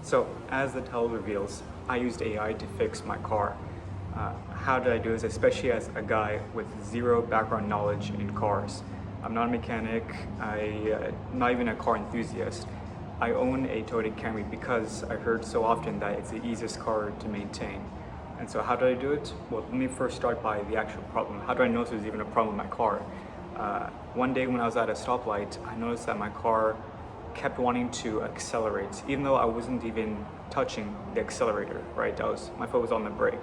So, as the title reveals, I used AI to fix my car. How did I do this, especially as a guy with zero background knowledge in cars? I'm not a mechanic, I'm not even a car enthusiast. I own a Toyota Camry because I heard so often that it's the easiest car to maintain. And so how did I do it? Well, let me first start by the actual problem. How do I know if there's even a problem with my car? One day when I was at a stoplight, I noticed that my car kept wanting to accelerate, even though I wasn't even touching the accelerator, right? My foot was on the brake.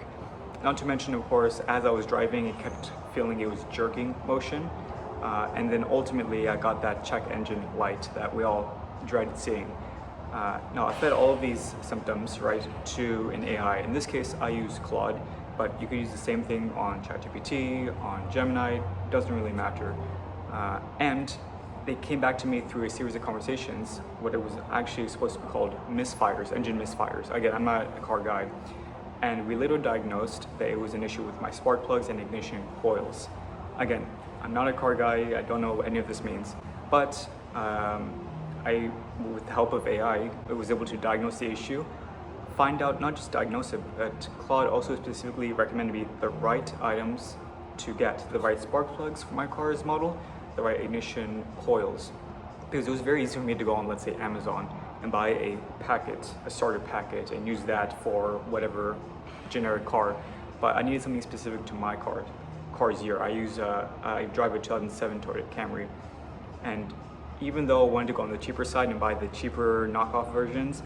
Not to mention, of course, as I was driving, it kept feeling it was jerking motion. And then ultimately, I got that check engine light that we all dread seeing. Now, I fed all of these symptoms, right, to an AI. In this case, I use Claude, but you could use the same thing on ChatGPT, on Gemini, doesn't really matter. And they came back to me through a series of conversations, what it was actually supposed to be called misfires, engine misfires. Again, I'm not a car guy. And we later diagnosed that it was an issue with my spark plugs and ignition coils. Again, I'm not a car guy, I don't know what any of this means, but with the help of AI, I was able to diagnose the issue, find out, not just diagnose it, but Claude also specifically recommended me the right items to get, the right spark plugs for my car's model, the right ignition coils. Because it was very easy for me to go on, let's say, Amazon and buy a packet, a starter packet, and use that for whatever generic car. But I needed something specific to my car's year. I drive a 2007 Toyota Camry, and even though I wanted to go on the cheaper side and buy the cheaper knockoff versions,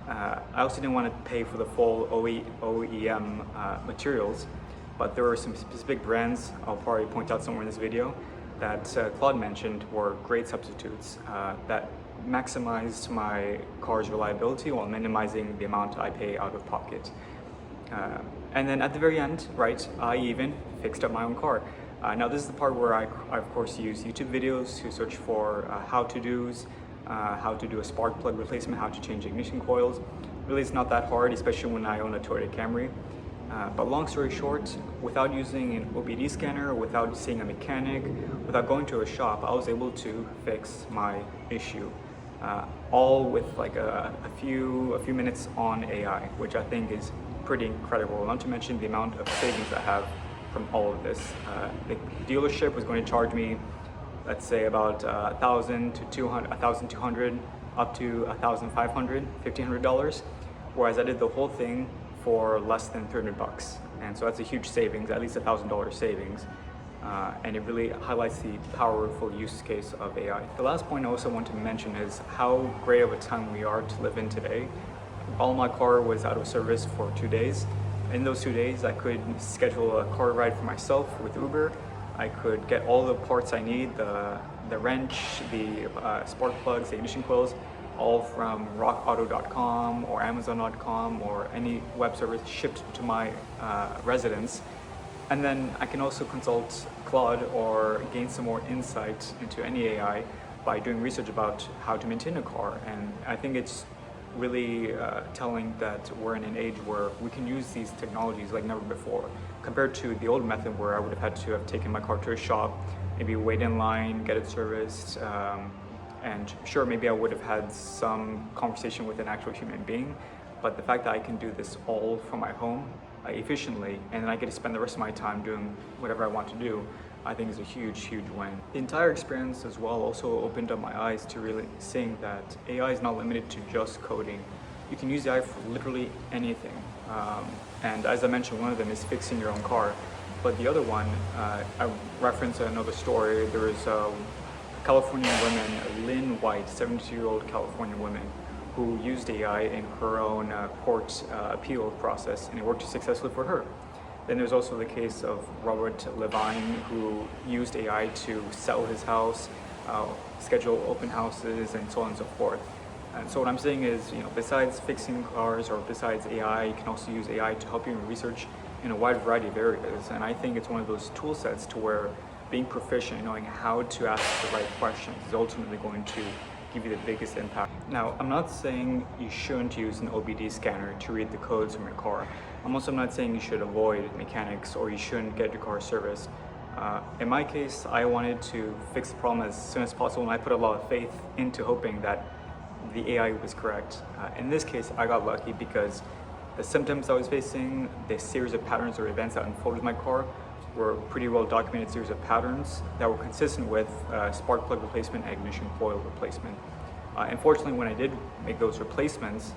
I also didn't want to pay for the full OEM materials. But there were some specific brands, I'll probably point out somewhere in this video, that Claude mentioned were great substitutes that maximized my car's reliability while minimizing the amount I pay out of pocket. And then at the very end, right, I even fixed up my own car. Now this is the part where I of course use YouTube videos to search for how-to-dos, how to do a spark plug replacement, how to change ignition coils. Really, it's not that hard, especially when I own a Toyota Camry. But long story short, without using an OBD scanner, without seeing a mechanic, without going to a shop, I was able to fix my issue. All with like a few minutes on AI, which I think is pretty incredible. Not to mention the amount of savings I have from all of this. The dealership was going to charge me, let's say, about $1,200 up to $1,500, $1,500, whereas I did the whole thing for less than 300 bucks. And so that's a huge savings, at least $1,000 savings. And it really highlights the powerful use case of AI. The last point I also want to mention is how great of a time we are to live in today. All my car was out of service for 2 days. In those 2 days, I could schedule a car ride for myself with Uber. I could get all the parts I need, the wrench, the spark plugs, the ignition coils, all from rockauto.com or amazon.com or any web service shipped to my residence. And then I can also consult Claude or gain some more insight into any AI by doing research about how to maintain a car. And I think it's really telling that we're in an age where we can use these technologies like never before, compared to the old method where I would have had to have taken my car to a shop, maybe wait in line, get it serviced, and sure, maybe I would have had some conversation with an actual human being, but the fact that I can do this all from my home efficiently, and then I get to spend the rest of my time doing whatever I want to do, I think is a huge win. The entire experience as well also opened up my eyes to really seeing that AI is not limited to just coding. You can use AI for literally anything. And as I mentioned, one of them is fixing your own car. But the other one, I reference another story. There was a Californian woman, Lynn White, 72-year-old Californian woman, who used AI in her own court appeal process, and it worked successfully for her. Then there's also the case of Robert Levine, who used AI to sell his house, schedule open houses, and so on and so forth. And so what I'm saying is, besides fixing cars or besides AI, you can also use AI to help you in research in a wide variety of areas. And I think it's one of those tool sets to where being proficient, knowing how to ask the right questions is ultimately going to give you the biggest impact. Now, I'm not saying you shouldn't use an OBD scanner to read the codes from your car. I'm also not saying you should avoid mechanics or you shouldn't get your car serviced. In my case, I wanted to fix the problem as soon as possible, and I put a lot of faith into hoping that the AI was correct. In this case, I got lucky because the symptoms I was facing, the series of patterns or events that unfolded with my car were pretty well documented series of patterns that were consistent with spark plug replacement and ignition coil replacement. Unfortunately, when I did make those replacements,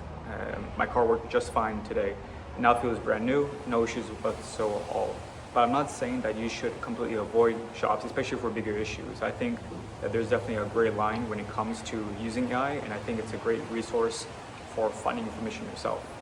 my car worked just fine today. It now feels brand new, no issues whatsoever. But I'm not saying that you should completely avoid shops, especially for bigger issues. I think that there's definitely a gray line when it comes to using AI, and I think it's a great resource for finding information yourself.